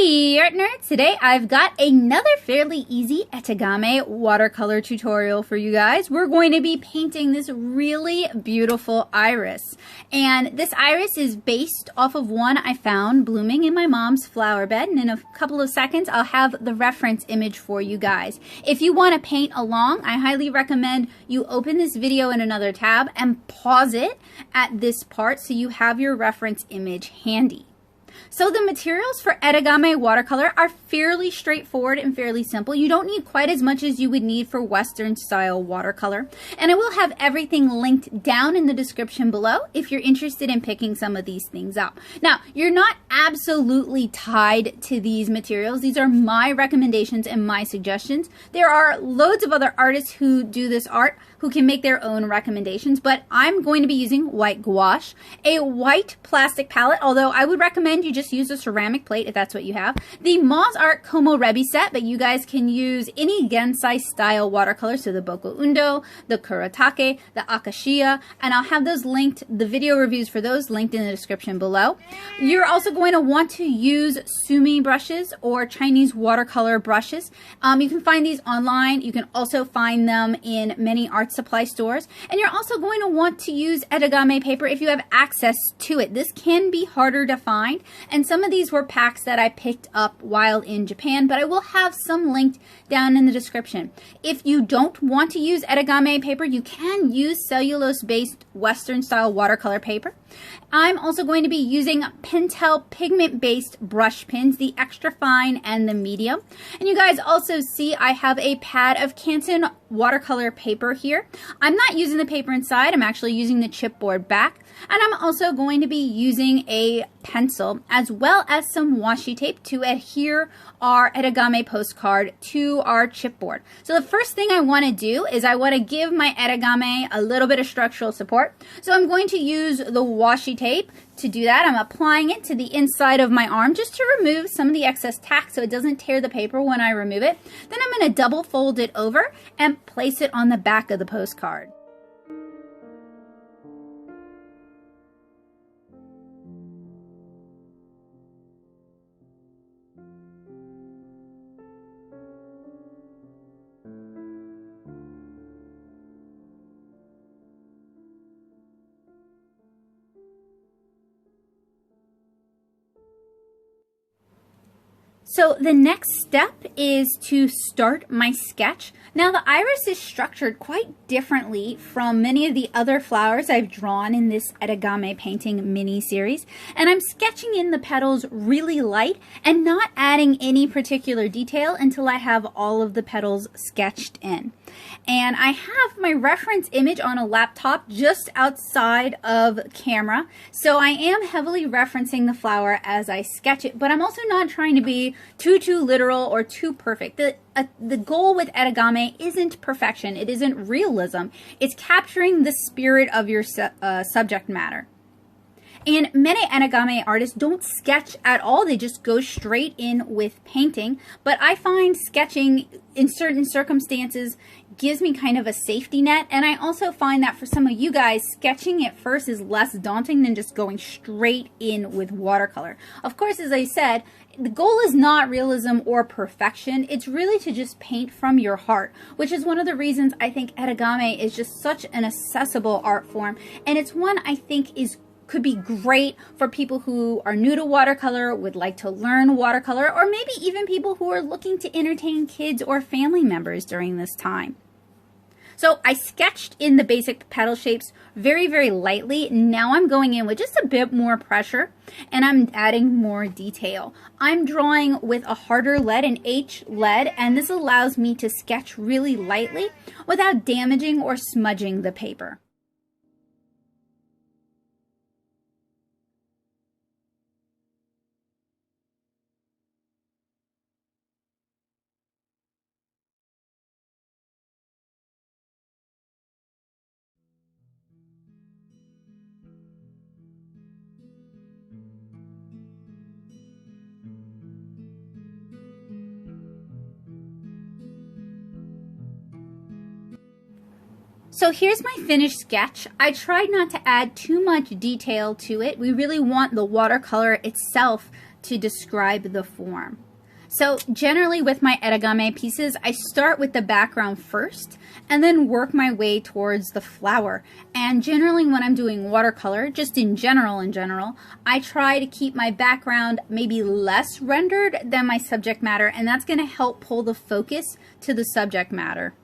Hey Artnerds! Today I've got another fairly easy Etegami watercolor tutorial for you guys. We're going to be painting this really beautiful iris. And this iris is based off of one I found blooming in my mom's flower bed. And in a couple of seconds I'll have the reference image for you guys. If you want to paint along, I highly recommend you open this video in another tab and pause it at this part so you have your reference image handy. So the materials for Etegami watercolor are fairly straightforward and fairly simple. You don't need quite as much as you would need for Western style watercolor. And I will have everything linked down in the description below if you're interested in picking some of these things up. Now, you're not absolutely tied to these materials. These are my recommendations and my suggestions. There are loads of other artists who do this art who can make their own recommendations, but I'm going to be using white gouache, a white plastic palette, although I would recommend you just use a ceramic plate if that's what you have. The Moz Art Como Rebi set, but you guys can use any Gensai style watercolor, so the Boko Undo, the Kuretake, the Akashia, and I'll have those linked, the video reviews for those linked in the description below. You're also going to want to use Sumi brushes or Chinese watercolor brushes. You can find these online. You can also find them in many art supply stores, and you're also going to want to use Etegami paper if you have access to it. This can be harder to find, and some of these were packs that I picked up while in Japan, but I will have some linked down in the description. If you don't want to use Etegami paper, you can use cellulose-based Western style watercolor paper. I'm also going to be using Pentel pigment-based brush pins, the extra fine and the medium. And you guys also see I have a pad of Canson watercolor paper here. I'm not using the paper inside, I'm actually using the chipboard back. And I'm also going to be using a pencil as well as some washi tape to adhere our Etegami postcard to our chipboard. So the first thing I want to do is I want to give my Etegami a little bit of structural support. So I'm going to use the washi tape to do that. I'm applying it to the inside of my arm just to remove some of the excess tack so it doesn't tear the paper when I remove it. Then I'm going to double fold it over and place it on the back of the postcard. So the next step is to start my sketch. Now the iris is structured quite differently from many of the other flowers I've drawn in this Etegami painting mini series, and I'm sketching in the petals really light and not adding any particular detail until I have all of the petals sketched in. And I have my reference image on a laptop just outside of camera, so I am heavily referencing the flower as I sketch it, but I'm also not trying to be too literal or too perfect. The goal with Etegami isn't perfection, it isn't realism, it's capturing the spirit of your subject matter. And many Etegami artists don't sketch at all, they just go straight in with painting, but I find sketching in certain circumstances gives me kind of a safety net, and I also find that for some of you guys, sketching at first is less daunting than just going straight in with watercolor. Of course, as I said, the goal is not realism or perfection, it's really to just paint from your heart, which is one of the reasons I think Etegami is just such an accessible art form, and it's one I think could be great for people who are new to watercolor, would like to learn watercolor, or maybe even people who are looking to entertain kids or family members during this time. So I sketched in the basic petal shapes very lightly. Now I'm going in with just a bit more pressure and I'm adding more detail. I'm drawing with a harder lead, an H lead, and this allows me to sketch really lightly without damaging or smudging the paper. So here's my finished sketch. I tried not to add too much detail to it. We really want the watercolor itself to describe the form. So generally with my Etegami pieces, I start with the background first and then work my way towards the flower. And generally when I'm doing watercolor, just in general, I try to keep my background maybe less rendered than my subject matter, and that's going to help pull the focus to the subject matter.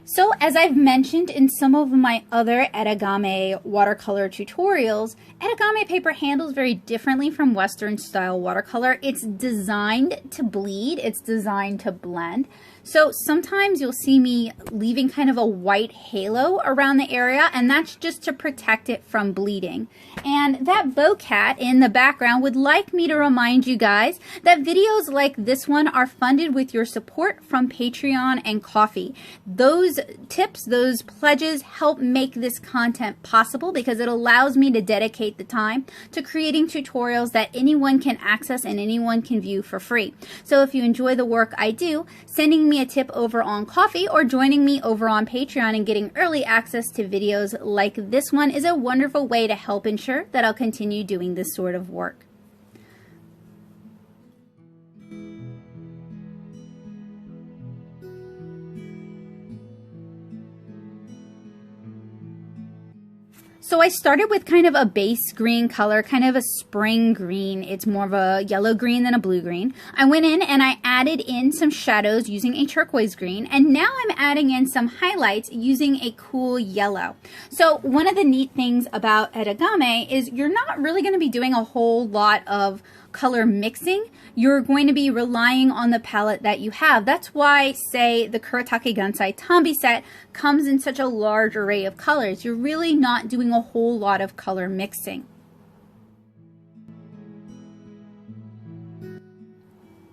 So as I've mentioned in some of my other Etegami watercolor tutorials, Etegami paper handles very differently from Western style watercolor. It's designed to bleed, it's designed to blend. So sometimes you'll see me leaving kind of a white halo around the area, and that's just to protect it from bleeding. And that bowcat in the background would like me to remind you guys that videos like this one are funded with your support from Patreon and Ko-fi. Those tips, those pledges help make this content possible because it allows me to dedicate the time to creating tutorials that anyone can access and anyone can view for free. So if you enjoy the work I do, sending me a tip over on Ko-fi or joining me over on Patreon and getting early access to videos like this one is a wonderful way to help ensure that I'll continue doing this sort of work. So I started with kind of a base green color, kind of a spring green. It's more of a yellow green than a blue green. I went in and I added in some shadows using a turquoise green, and now I'm adding in some highlights using a cool yellow. So one of the neat things about Etegami is you're not really going to be doing a whole lot of color mixing. You're going to be relying on the palette that you have. That's why, say, the Kuretake Gansai Tambi set comes in such a large array of colors. You're really not doing a whole lot of color mixing.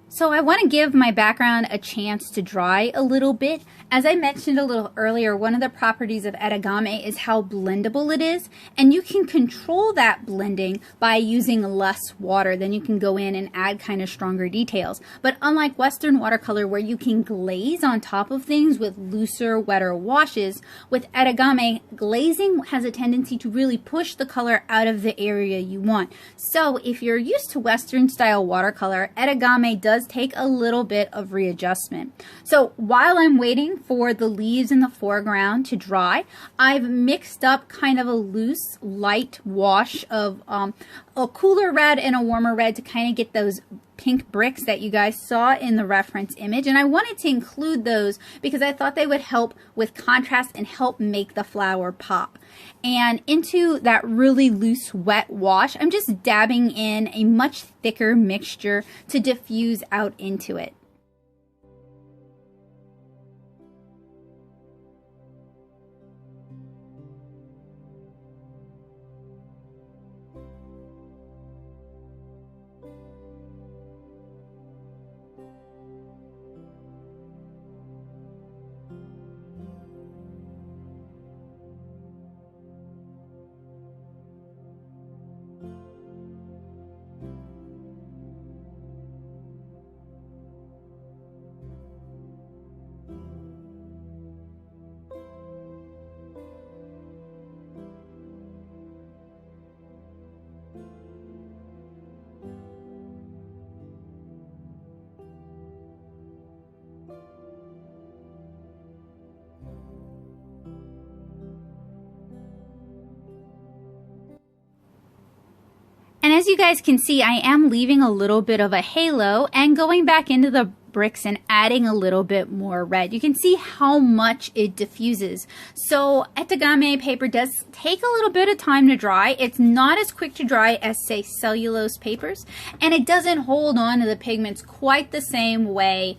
So I want to give my background a chance to dry a little bit. As I mentioned a little earlier, one of the properties of Etegami is how blendable it is, and you can control that blending by using less water. Then you can go in and add kind of stronger details. But unlike Western watercolor where you can glaze on top of things with looser, wetter washes, with Etegami, glazing has a tendency to really push the color out of the area you want. So if you're used to Western style watercolor, Etegami does take a little bit of readjustment. So while I'm waiting for the leaves in the foreground to dry, I've mixed up kind of a loose light wash of a cooler red and a warmer red to kind of get those pink bricks that you guys saw in the reference image, and I wanted to include those because I thought they would help with contrast and help make the flower pop. And into that really loose wet wash, I'm just dabbing in a much thicker mixture to diffuse out into it. And as you guys can see, I am leaving a little bit of a halo and going back into the bricks and adding a little bit more red. You can see how much it diffuses. So Etegami paper does take a little bit of time to dry. It's not as quick to dry as, say, cellulose papers, and it doesn't hold on to the pigments quite the same way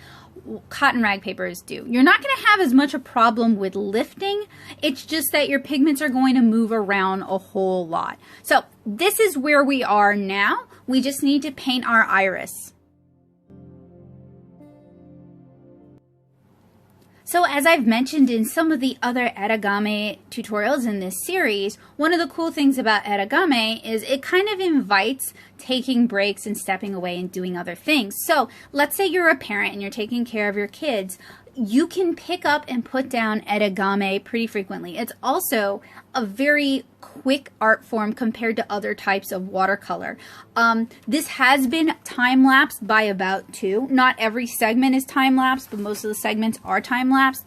cotton rag papers do. You're not going to have as much a problem with lifting. It's just that your pigments are going to move around a whole lot. So this is where we are now. We just need to paint our iris. So as I've mentioned in some of the other Etegami tutorials in this series, one of the cool things about Etegami is it kind of invites taking breaks and stepping away and doing other things. So let's say you're a parent and you're taking care of your kids. You can pick up and put down Etegami pretty frequently. It's also a very quick art form compared to other types of watercolor. This has been time-lapsed by about 2. Not every segment is time-lapsed, but most of the segments are time-lapsed.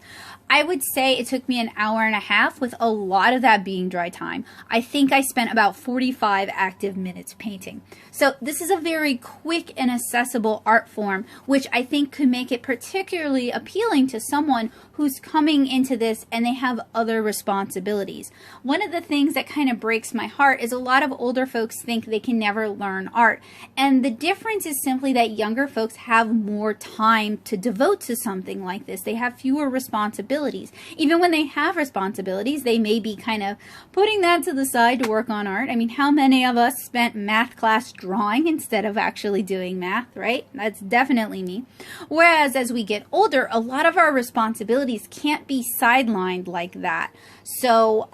I would say it took me an hour and a half, with a lot of that being dry time. I think I spent about 45 active minutes painting. So this is a very quick and accessible art form, which I think could make it particularly appealing to someone who's coming into this and they have other responsibilities. One of the things that kind of breaks my heart is a lot of older folks think they can never learn art. And the difference is simply that younger folks have more time to devote to something like this. They have fewer responsibilities. Even when they have responsibilities, they may be kind of putting that to the side to work on art. I mean, how many of us spent math class drawing instead of actually doing math, right? That's definitely me. Whereas as we get older, a lot of our responsibilities can't be sidelined like that. So,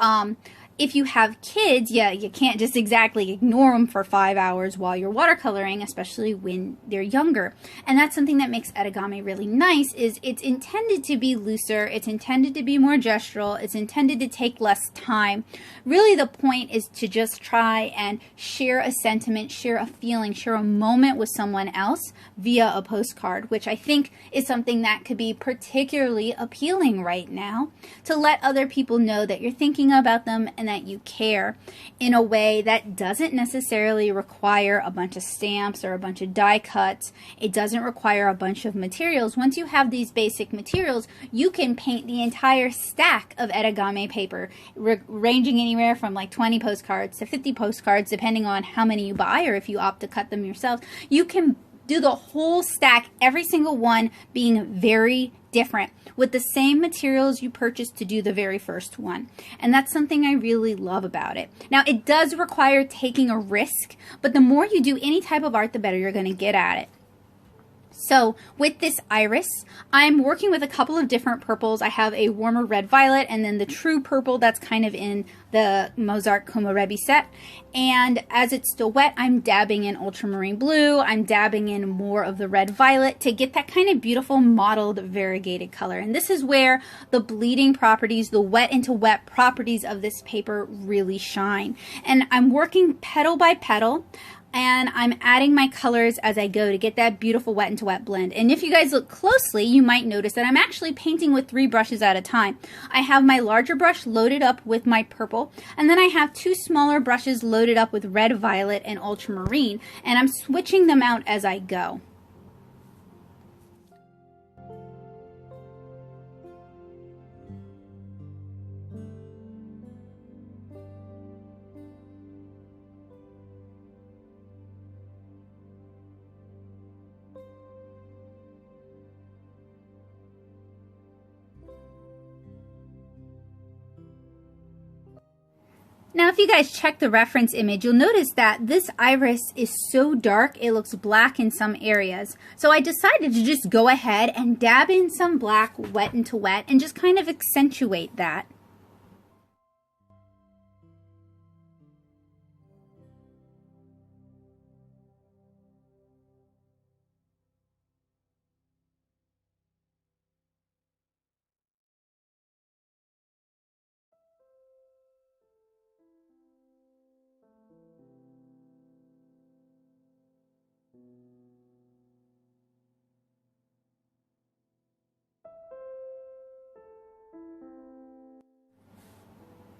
if you have kids, yeah, you can't just exactly ignore them for 5 hours while you're watercoloring, especially when they're younger. And that's something that makes Etegami really nice, is it's intended to be looser, it's intended to be more gestural, it's intended to take less time. Really the point is to just try and share a sentiment, share a feeling, share a moment with someone else via a postcard, which I think is something that could be particularly appealing right now, to let other people know that you're thinking about them and that you care in a way that doesn't necessarily require a bunch of stamps or a bunch of die cuts. It doesn't require a bunch of materials. Once you have these basic materials, you can paint the entire stack of Etegami paper, ranging anywhere from like 20 postcards to 50 postcards, depending on how many you buy or if you opt to cut them yourself. You can do the whole stack, every single one being very different, with the same materials you purchased to do the very first one. And that's something I really love about it. Now, it does require taking a risk, but the more you do any type of art, the better you're going to get at it. So with this iris, I'm working with a couple of different purples. I have a warmer red violet and then the true purple that's kind of in the Mozart Komorebi set. And as it's still wet, I'm dabbing in ultramarine blue. I'm dabbing in more of the red violet to get that kind of beautiful mottled variegated color. And this is where the bleeding properties, the wet into wet properties of this paper really shine. And I'm working petal by petal, and I'm adding my colors as I go to get that beautiful wet into wet blend. And if you guys look closely, you might notice that I'm actually painting with 3 brushes at a time. I have my larger brush loaded up with my purple, and then I have 2 smaller brushes loaded up with red, violet, and ultramarine, and I'm switching them out as I go. Now, if you guys check the reference image, you'll notice that this iris is so dark, it looks black in some areas. So I decided to just go ahead and dab in some black wet into wet and just kind of accentuate that.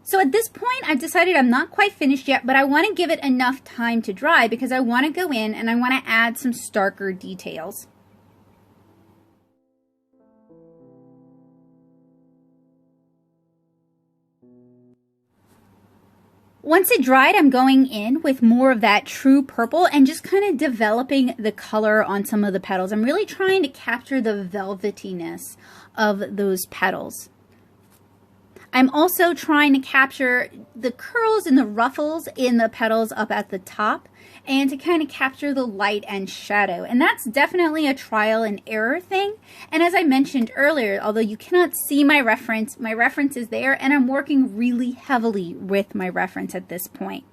So at this point, I've decided I'm not quite finished yet, but I want to give it enough time to dry because I want to go in and I want to add some starker details. Once it dried, I'm going in with more of that true purple and just kind of developing the color on some of the petals. I'm really trying to capture the velvetiness of those petals. I'm also trying to capture the curls and the ruffles in the petals up at the top, and to kind of capture the light and shadow. And that's definitely a trial and error thing. And as I mentioned earlier, although you cannot see my reference is there, and I'm working really heavily with my reference at this point.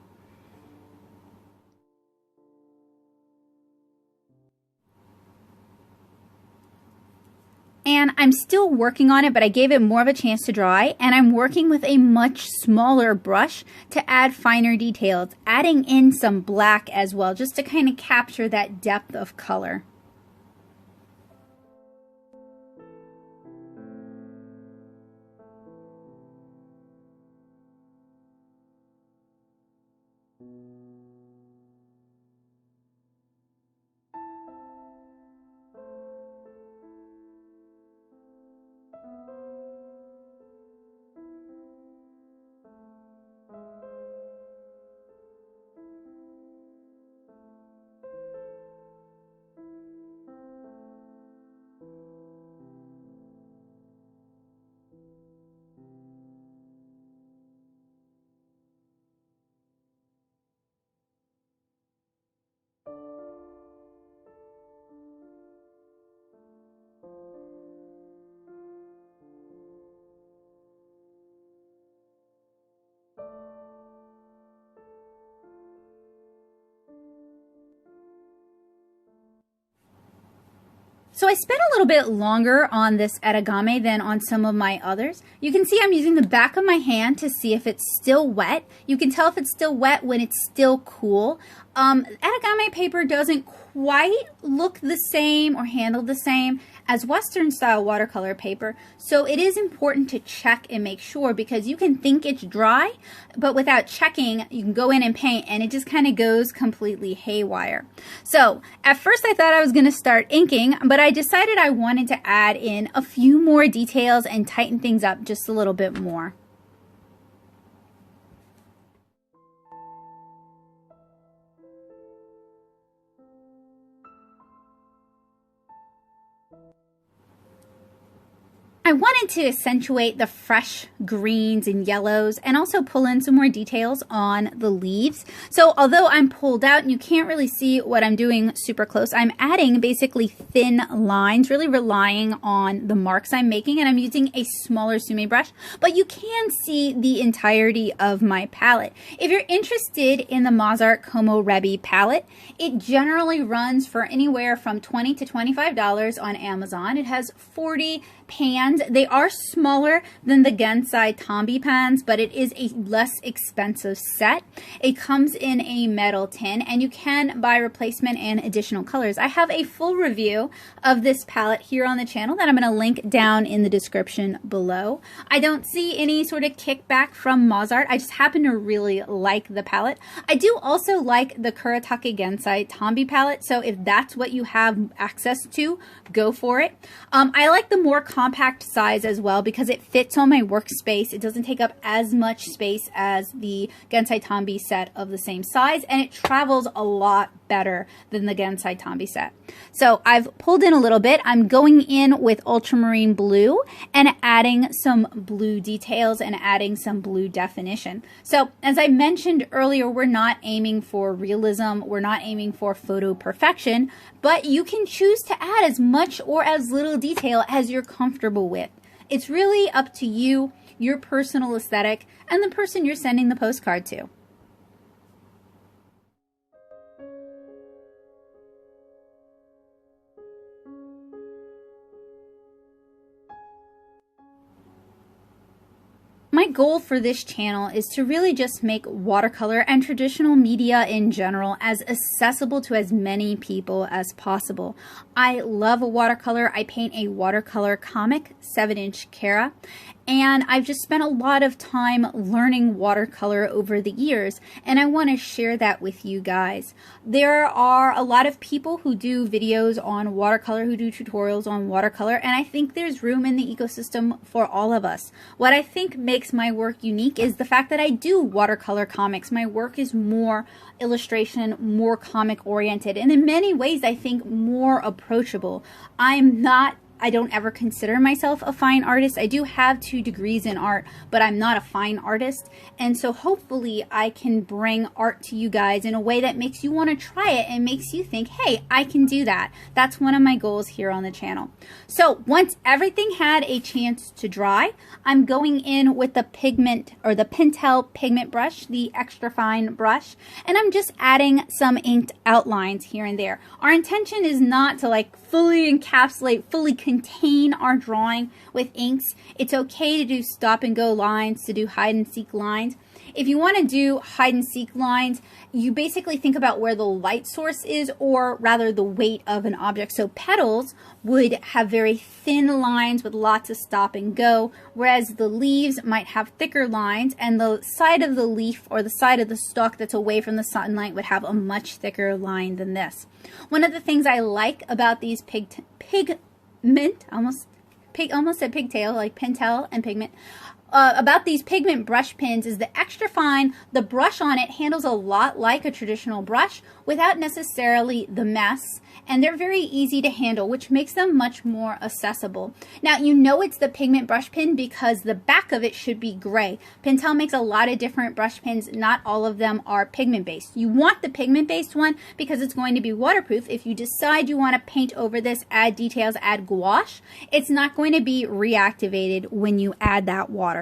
And I'm still working on it, but I gave it more of a chance to dry, and I'm working with a much smaller brush to add finer details, adding in some black as well, just to kind of capture that depth of color. So I spent a little bit longer on this Etegami than on some of my others. You can see I'm using the back of my hand to see if it's still wet. You can tell if it's still wet when it's still cool. Etegami paper doesn't quite look the same or handle the same as Western style watercolor paper, so it is important to check and make sure, because you can think it's dry, but without checking, you can go in and paint and it just kind of goes completely haywire. So at first I thought I was going to start inking, but I decided I wanted to add in a few more details and tighten things up just a little bit more. I wanted to accentuate the fresh greens and yellows and also pull in some more details on the leaves. So although I'm pulled out and you can't really see what I'm doing super close, I'm adding basically thin lines, really relying on the marks I'm making, and I'm using a smaller Sumi brush, but you can see the entirety of my palette. If you're interested in the Mozart Como Rebi palette, it generally runs for anywhere from $20 to $25 on Amazon. It has 40 pans. They are smaller than the Gensai Tombi pans, but it is a less expensive set. It comes in a metal tin, and you can buy replacement and additional colors. I have a full review of this palette here on the channel that I'm going to link down in the description below. I don't see any sort of kickback from Mozart. I just happen to really like the palette. I do also like the Kuretake Gensai Tombi palette, so if that's what you have access to, go for it. I like the more compact size as well because it fits on my workspace. It doesn't take up as much space as the Gensai Tombi set of the same size, and it travels a lot better than the Gensai Tombi set. So I've pulled in a little bit. I'm going in with ultramarine blue and adding some blue details and adding some blue definition. So as I mentioned earlier, we're not aiming for realism. We're not aiming for photo perfection, but you can choose to add as much or as little detail as you're comfortable with. It's really up to you, your personal aesthetic, and the person you're sending the postcard to. My goal for this channel is to really just make watercolor and traditional media in general as accessible to as many people as possible. I love watercolor. I paint a watercolor comic, 7-inch Cara, and I've just spent a lot of time learning watercolor over the years, and I want to share that with you guys. There are a lot of people who do videos on watercolor, who do tutorials on watercolor, and I think there's room in the ecosystem for all of us. What I think makes my work unique is the fact that I do watercolor comics. My work is more illustration, more comic oriented, and in many ways I think more approachable. I'm not I don't ever consider myself a fine artist. I do have 2 degrees in art, but I'm not a fine artist. And so hopefully I can bring art to you guys in a way that makes you want to try it and makes you think, hey, I can do that. That's one of my goals here on the channel. So once everything had a chance to dry, I'm going in with the pigment or the Pentel pigment brush, the extra fine brush, and I'm just adding some inked outlines here and there. Our intention is not to like fully encapsulate, fully contain our drawing with inks. It's okay to do stop and go lines, to do hide and seek lines. If you want to do hide and seek lines, you basically think about where the light source is, or rather the weight of an object. So petals would have very thin lines with lots of stop and go, whereas the leaves might have thicker lines, and the side of the leaf or the side of the stalk that's away from the sunlight would have a much thicker line than this. One of the things I like about these pigment, almost said pigtail, like Pentel and pigment, about these pigment brush pens is the extra fine. The brush on it handles a lot like a traditional brush without necessarily the mess, and they're very easy to handle, which makes them much more accessible. Now, you know it's the pigment brush pen because the back of it should be gray. Pentel makes a lot of different brush pens. Not all of them are pigment based. You want the pigment based one because it's going to be waterproof. If you decide you want to paint over this, add details, add gouache, it's not going to be reactivated when you add that water.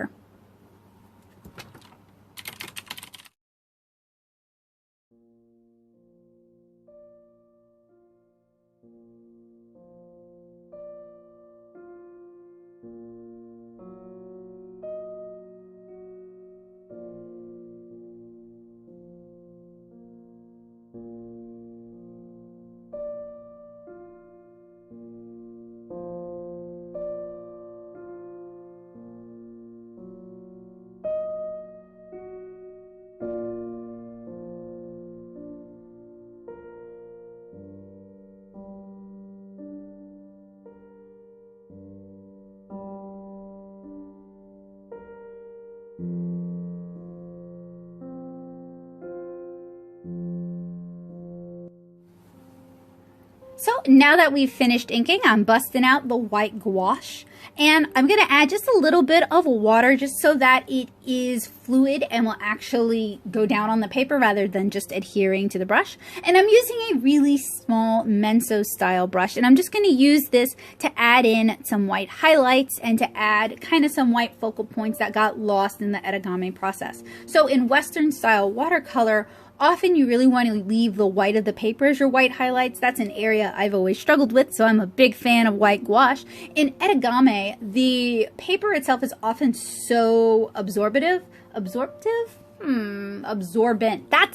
So now that we've finished inking, I'm busting out the white gouache, and I'm going to add just a little bit of water just so that it is fluid and will actually go down on the paper rather than just adhering to the brush. And I'm using a really small Menso style brush, and I'm just going to use this to add in some white highlights and to add kind of some white focal points that got lost in the Etegami process. So in Western style watercolor, often you really want to leave the white of the paper as your white highlights. That's an area I've always struggled with, so I'm a big fan of white gouache. In Etegami, the paper itself is often so absorbent. That's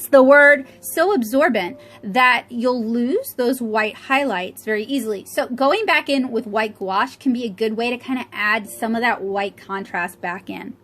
the word. So absorbent that you'll lose those white highlights very easily. So going back in with white gouache can be a good way to kind of add some of that white contrast back in.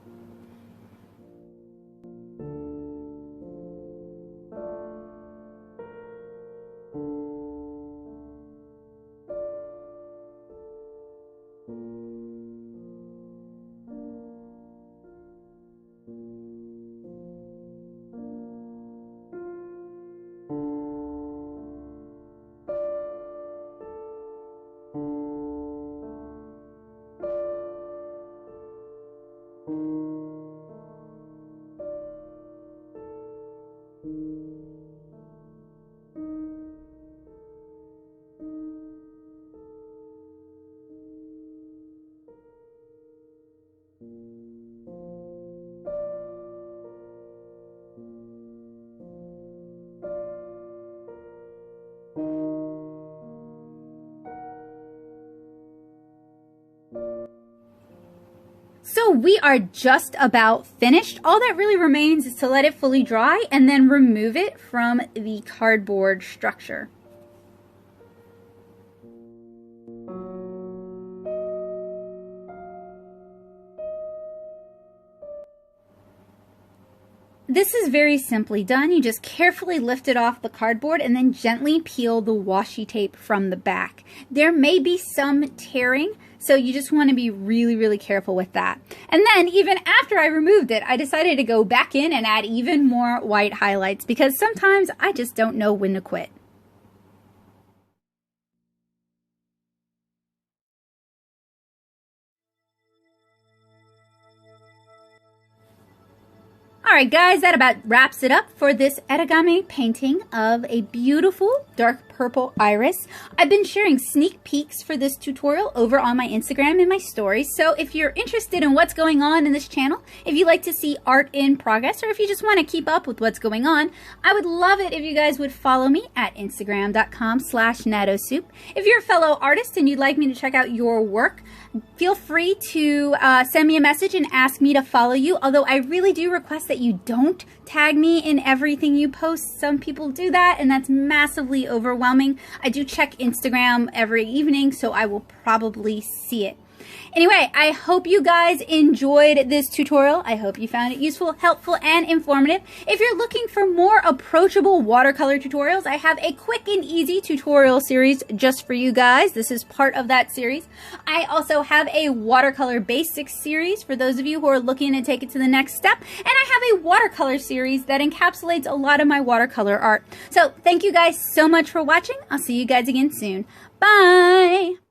So we are just about finished. All that really remains is to let it fully dry and then remove it from the cardboard structure. This is very simply done. You just carefully lift it off the cardboard and then gently peel the washi tape from the back. There may be some tearing, so you just want to be really, really careful with that. And then even after I removed it, I decided to go back in and add even more white highlights because sometimes I just don't know when to quit. All right, guys, that about wraps it up for this Etegami painting of a beautiful dark purple iris. I've been sharing sneak peeks for this tutorial over on my Instagram and my stories. So if you're interested in what's going on in this channel, if you like to see art in progress, or if you just want to keep up with what's going on, I would love it if you guys would follow me at instagram.com/nattosoup. If you're a fellow artist and you'd like me to check out your work, feel free to send me a message and ask me to follow you, although I really do request that you don't tag me in everything you post. Some people do that, and that's massively overwhelming. I do check Instagram every evening, so I will probably see it. Anyway, I hope you guys enjoyed this tutorial. I hope you found it useful, helpful, and informative. If you're looking for more approachable watercolor tutorials, I have a quick and easy tutorial series just for you guys. This is part of that series. I also have a watercolor basics series for those of you who are looking to take it to the next step. And I have a watercolor series that encapsulates a lot of my watercolor art. So thank you guys so much for watching. I'll see you guys again soon. Bye!